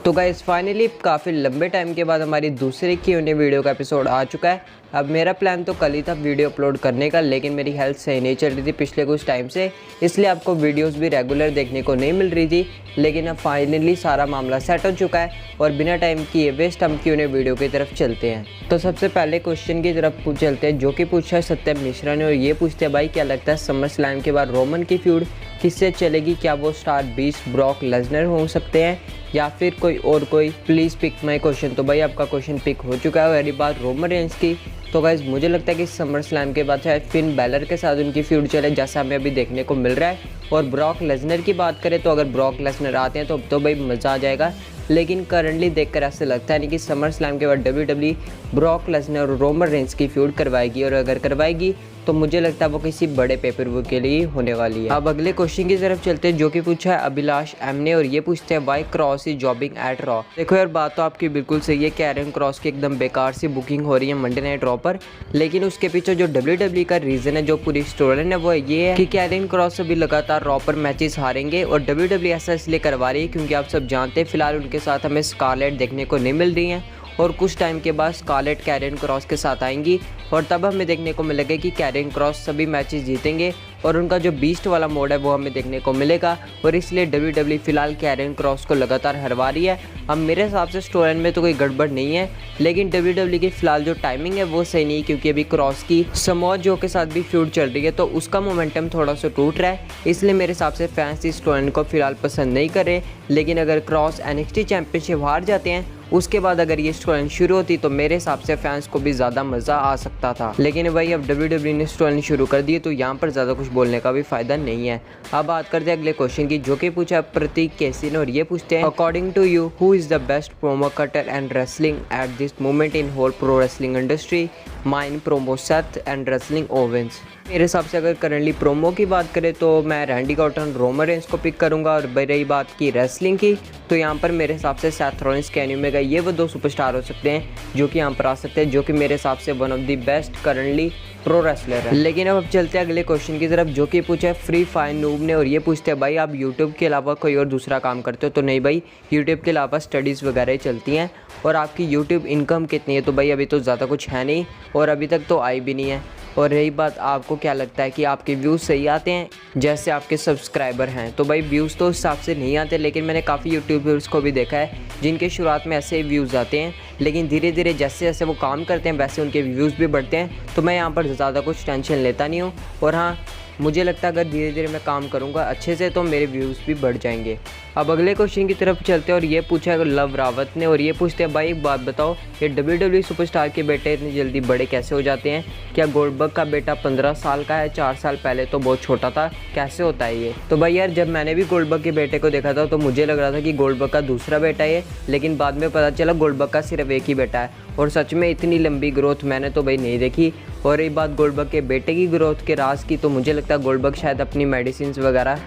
तो guys finally काफ़ी लंबे टाइम के बाद हमारी दूसरी Q&A वीडियो का एपिसोड आ चुका है। अब मेरा प्लान तो कल ही था वीडियो अपलोड करने का, लेकिन मेरी हेल्थ सही नहीं चल रही थी पिछले कुछ टाइम से, इसलिए आपको वीडियोस भी रेगुलर देखने को नहीं मिल रही थी। लेकिन अब फाइनली सारा मामला सेट हो चुका है और बिना टाइम किए वेस्ट हम Q&A वीडियो की तरफ चलते हैं। तो सबसे पहले क्वेश्चन की तरफ चलते हैं, जो कि पूछा है सत्यम मिश्रा ने, और ये पूछते हैं भाई क्या लगता है समर स्लैम के बाद रोमन की फ्यूड किससे चलेगी? क्या वो स्टार बीस्ट ब्रॉक लेसनर हो सकते हैं या फिर कोई? Please pick my question. तो भाई आपका क्वेश्चन पिक हो चुका है। और रही बात रोमन रेंज की, तो गाइज मुझे लगता है कि समर स्लैम के बाद शायद फिन बैलर के साथ उनकी फ्यूड चले, जैसा हमें अभी देखने को मिल रहा है। और ब्रॉक लेसनर की बात करें तो अगर ब्रॉक लेसनर आते हैं तो भाई मज़ा आ जाएगा, लेकिन करंटली देखकर ऐसा लगता है नहीं कि समर स्लैम के बाद WWE ब्रॉक लेसनर और रोमन रेंज की फ्यूड करवाएगी, और अगर करवाएगी तो मुझे लगता है वो किसी बड़े पेपर व्यू के लिए होने वाली है। अब अगले क्वेश्चन की तरफ चलते हैं, जो कि पूछा है अभिलाष एम ने, और ये पूछते हैं why cross is jobbing at raw. देखो यार बात तो आपकी बिल्कुल सही है, कैरन क्रॉस की एकदम बेकार सी बुकिंग हो रही है मंडे नाइट रॉ पर, लेकिन उसके पीछे जो WWE का रीज़न है, जो पूरी स्टोरी है, वो ये है कि कैरन क्रॉस अभी लगातार रॉ पर मैचेस हारेंगे। और WWE ऐसा इसलिए करवा रही है क्योंकि आप सब जानते हैं फिलहाल उनके साथ हमें स्कारलेट देखने को नहीं मिल रही है, और कुछ टाइम के बाद स्कारलेट कैरन क्रॉस के साथ आएंगी, और तब हमें देखने को मिलेगा कि कैरन क्रॉस सभी मैचेस जीतेंगे और उनका जो बीस्ट वाला मोड है वो हमें देखने को मिलेगा। और इसलिए WWE फिलहाल कैरन क्रॉस को लगातार हरवा रही है। अब मेरे हिसाब से स्टोरी में तो कोई गड़बड़ नहीं है, लेकिन WWE की फिलहाल जो टाइमिंग है वो सही नहीं, क्योंकि अभी क्रॉस की समोआ जो के साथ भी फ्यूड चल रही है, तो उसका मोमेंटम थोड़ा सा टूट रहा है। इसलिए मेरे हिसाब से फैंस इस स्टोरी को फिलहाल पसंद नहीं कर रहे। लेकिन अगर क्रॉस NXT चैंपियनशिप हार जाते हैं, उसके बाद अगर ये स्टोरी शुरू होती तो मेरे हिसाब से फैंस को भी ज़्यादा मज़ा आ सकता था। लेकिन भाई अब WWE ने स्टोरी शुरू कर दी, तो यहाँ पर ज़्यादा कुछ बोलने का भी फ़ायदा नहीं है। अब बात करते हैं अगले क्वेश्चन की, जो कि पूछा प्रतीक केसी ने, और ये पूछते हैं according to you who is the best promo cutter and wrestling at this moment in whole pro wrestling industry? Mine promo Seth and wrestling Owens. मेरे हिसाब से अगर करंटली प्रोमो की बात करें तो मैं रैंडी ऑर्टन रोमन रेंज को पिक करूंगा। और रही बात की रेसलिंग की, तो यहाँ पर मेरे हिसाब से सेथ रॉलिंस, केनी ओमेगा, ये वो दो सुपरस्टार हो सकते हैं जो कि यहाँ पर आ सकते हैं, जो कि मेरे हिसाब से one of the best currently pro wrestler है। लेकिन अब चलते हैं अगले क्वेश्चन की तरफ, जो कि पूछा है फ्री फायर नूब ने, और ये पूछते हैं भाई आप यूट्यूब के अलावा कोई और दूसरा काम करते हो? तो नहीं भाई, यूट्यूब के अलावा स्टडीज़ वगैरह चलती हैं। और आपकी यूट्यूब इनकम कितनी है? तो भाई अभी तो ज़्यादा कुछ है नहीं, और अभी तक तो आई भी नहीं है। और रही बात आपको क्या लगता है कि आपके व्यूज़ सही आते हैं जैसे आपके सब्सक्राइबर हैं? तो भाई व्यूज़ तो उस हिसाब से नहीं आते, लेकिन मैंने काफ़ी यूट्यूबर्स को भी देखा है जिनके शुरुआत में ऐसे ही व्यूज़ आते हैं, लेकिन धीरे धीरे जैसे जैसे वो काम करते हैं वैसे उनके व्यूज़ भी बढ़ते हैं। तो मैं यहाँ पर ज़्यादा कुछ टेंशन लेता नहीं हूँ, और हाँ मुझे लगता है अगर धीरे धीरे मैं काम करूँगा अच्छे से तो मेरे व्यूज़ भी बढ़ जाएंगे। अब अगले क्वेश्चन की तरफ चलते हैं, और ये पूछा है लव रावत ने, और ये पूछते हैं भाई एक बात बताओ, ये WWE सुपरस्टार के बेटे इतनी जल्दी बड़े कैसे हो जाते हैं? क्या गोल्डबर्ग का बेटा 15 साल का है? 4 साल पहले तो बहुत छोटा था, कैसे होता है ये? तो भाई यार जब मैंने भी गोल्डबर्ग के बेटे को देखा था तो मुझे लग रहा था कि गोल्डबर्ग का दूसरा बेटा है, लेकिन बाद में पता चला गोल्डबर्ग का सिर्फ एक ही बेटा है। और सच में इतनी लंबी ग्रोथ मैंने तो भाई नहीं देखी। और एक बात गोल्डबर्ग के बेटे की ग्रोथ के राज की, तो मुझे लगता है गोल्डबर्ग शायद अपनी मेडिसिन वगैरह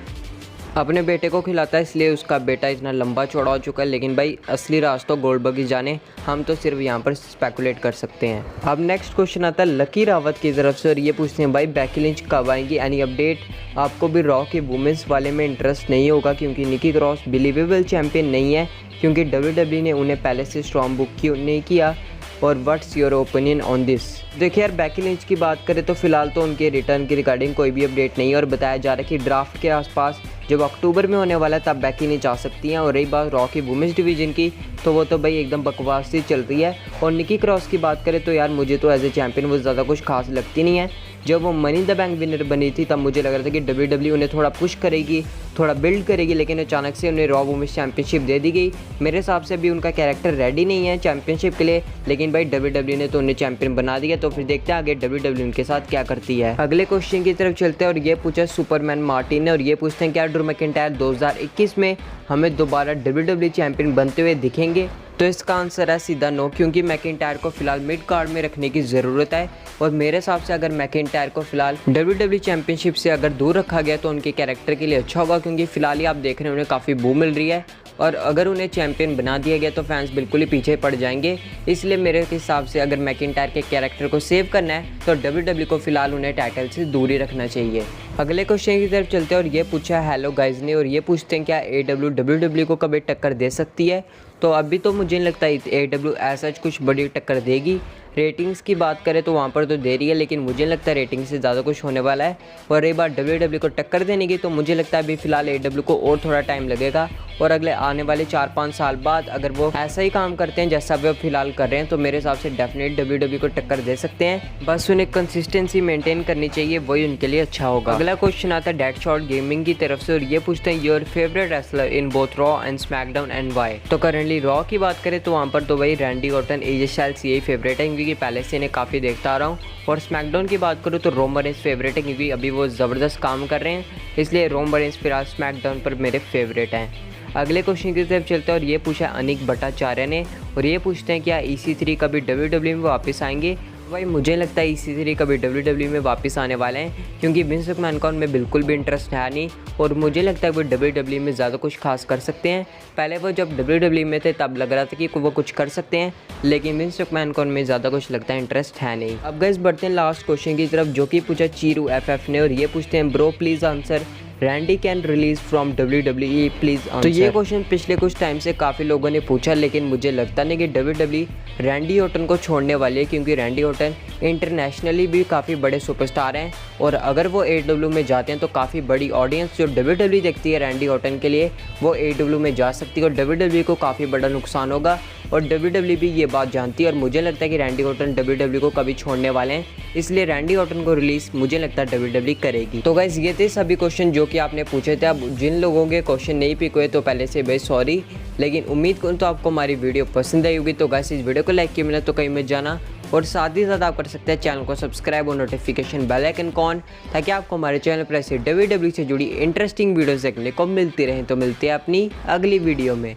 अपने बेटे को खिलाता है, इसलिए उसका बेटा इतना लंबा चौड़ा हो चुका है। लेकिन भाई असली राज तो गोल्डबर्ग ही जाने, हम तो सिर्फ यहाँ पर स्पेकुलेट कर सकते हैं। अब नेक्स्ट क्वेश्चन आता है लकी रावत की तरफ से, और ये पूछते हैं भाई बेकी लिंच कब आएंगी? Any update? आपको भी रॉ के वुमेंस वाले में इंटरेस्ट नहीं होगा क्योंकि निकी क्रॉस बिलीवेबल चैंपियन नहीं है, क्योंकि WWE ने उन्हें पहले से स्ट्रॉन्ग बुक क्यों नहीं किया? और what's your opinion on this? देखिए यार बेकी लिंच की बात करें तो फिलहाल तो उनके रिटर्न की रिगार्डिंग कोई भी अपडेट नहीं है, और बताया जा रहा है कि ड्राफ्ट के आसपास जब अक्टूबर में होने वाला है तब बेकी लिंच आ सकती हैं। और रही बात रॉ की वुमेंस डिवीजन की, तो वो तो भाई एकदम बकवास सी चल रही है। और निकी क्रॉस की बात करें तो यार मुझे तो एज ए चैंपियन वो ज़्यादा कुछ खास लगती नहीं है। जब वो मनी द बैंक विनर बनी थी तब मुझे लग रहा था कि WWE उन्हें थोड़ा पुश करेगी, थोड़ा बिल्ड करेगी, लेकिन अचानक से उन्हें रॉ वुमेंस चैंपियनशिप दे दी गई। मेरे हिसाब से भी उनका कैरेक्टर रेडी नहीं है चैंपियनशिप के लिए, लेकिन भाई WWE ने तो उन्हें चैंपियन बना दिया। तो फिर देखते हैं आगे WWE उनके साथ क्या करती है। अगले क्वेश्चन की तरफ चलते हैं, और ये पूछा सुपरमैन मार्टिन ने, और ये पूछते हैं क्या ड्रू मैकिंटायर 2021 में हमें दोबारा WWE चैंपियन बनते हुए दिखेंगे? तो इसका आंसर है सीधा नो, क्योंकि मैकिंटायर को फिलहाल मिड कार्ड में रखने की ज़रूरत है। और मेरे हिसाब से अगर मैकिंटायर को फिलहाल WWE चैंपियनशिप से अगर दूर रखा गया तो उनके कैरेक्टर के लिए अच्छा होगा, क्योंकि फिलहाल ही आप देख रहे हैं उन्हें काफ़ी बू मिल रही है। और अगर उन्हें चैंपियन बना दिया गया तो फैंस बिल्कुल ही पीछे पड़ जाएंगे। इसलिए मेरे हिसाब से अगर मैकिंटायर के कैरेक्टर को सेव करना है तो WWE को फिलहाल उन्हें टाइटल से दूर ही रखना चाहिए। अगले क्वेश्चन की तरफ चलते हैं, और ये पूछा हेलो गाइज ने, और ये पूछते हैं क्या AEW WWE को कभी टक्कर दे सकती है? तो अभी तो मुझे नहीं लगता AEW ऐसा कुछ बड़ी टक्कर देगी। रेटिंग्स की बात करें तो वहाँ पर तो दे रही है, लेकिन मुझे लगता है रेटिंग से ज़्यादा कुछ होने वाला है। और रही बात WWE को टक्कर देने की, तो मुझे लगता है अभी फ़िलहाल AEW को और थोड़ा टाइम लगेगा, और अगले आने वाले 4-5 साल बाद अगर वो ऐसा ही काम करते हैं जैसा वो फिलहाल कर रहे हैं, तो मेरे हिसाब से डेफिनेट WWE को टक्कर दे सकते हैं। बस उन्हें कंसिस्टेंसी मेंटेन करनी चाहिए, वही उनके लिए अच्छा होगा। अगला क्वेश्चन आता है डेडशॉट गेमिंग की तरफ से, और ये पूछते हैं your favourite wrestler in both Raw and SmackDown and why. तो करंटली रॉ की बात करें तो वहाँ पर तो वही रैंडी ऑर्टन, AJ स्टाइल्स यही फेवरेट है, क्योंकि पहले से इन्हें काफ़ी देखता आ रहा हूँ। और स्मैकडाउन की बात करूँ तो रोमन रेंस फेवरेट है, क्योंकि अभी वो ज़बरदस्त काम कर रहे हैं, इसलिए रोमन रेंस फिलहाल स्मैकडाउन पर मेरे फेवरेट हैं। अगले क्वेश्चन की तरफ चलते हैं, और ये पूछा अनिक भट्टाचार्य ने, और ये पूछते हैं क्या EC3 कभी WWE में वापस आएंगे। भाई मुझे लगता है EC3 कभी WWE में वापस आने वाले हैं, क्योंकि विंस मैकमैन का उनमें बिल्कुल भी इंटरेस्ट है नहीं, और मुझे लगता है वो WWE में ज़्यादा कुछ खास कर सकते हैं। पहले वो जब WWE में थे तब लग रहा था कि वो कुछ कर सकते हैं, लेकिन विंस मैकमैन का उनमें ज़्यादा कुछ लगता है इंटरेस्ट है नहीं। अब गाइस बढ़ते हैं लास्ट क्वेश्चन की तरफ, जो कि पूछा चीरू FF ने, और ये पूछते हैं bro please answer Randy can release from WWE please answer. तो ये क्वेश्चन पिछले कुछ टाइम से काफ़ी लोगों ने पूछा, लेकिन मुझे लगता नहीं कि WWE रैंडी ऑर्टन को छोड़ने वाली है, क्योंकि रैंडी ऑर्टन इंटरनेशनली भी काफ़ी बड़े सुपरस्टार हैं, और अगर वो AEW में जाते हैं तो काफ़ी बड़ी ऑडियंस जो WWE देखती है रैंडी ऑर्टन के लिए, वो AEW में जा सकती है, और WWE को काफ़ी बड़ा नुकसान होगा, और WWE भी ये बात जानती है। और मुझे लगता है कि रैंडी ऑर्टन WWE को कभी छोड़ने वाले हैं, इसलिए रैंडी ऑर्टन को रिलीज़ मुझे लगता है WWE करेगी। तो गाइस ये थे सभी क्वेश्चन जो कि आपने पूछे थे। अब जिन लोगों के क्वेश्चन नहीं पिक हुए तो पहले से भाई सॉरी, लेकिन उम्मीद करूँ तो आपको हमारी वीडियो पसंद आई होगी। तो गाइस इस वीडियो को लाइक किया मिला तो कहीं मत जाना, और साथ ही साथ आप कर सकते हैं चैनल को सब्सक्राइब और नोटिफिकेशन बेल आइकन को ऑन, ताकि आपको हमारे चैनल पर ऐसे WWE से जुड़ी इंटरेस्टिंग वीडियोस देखने को मिलती रहें। तो मिलते हैं अपनी अगली वीडियो में।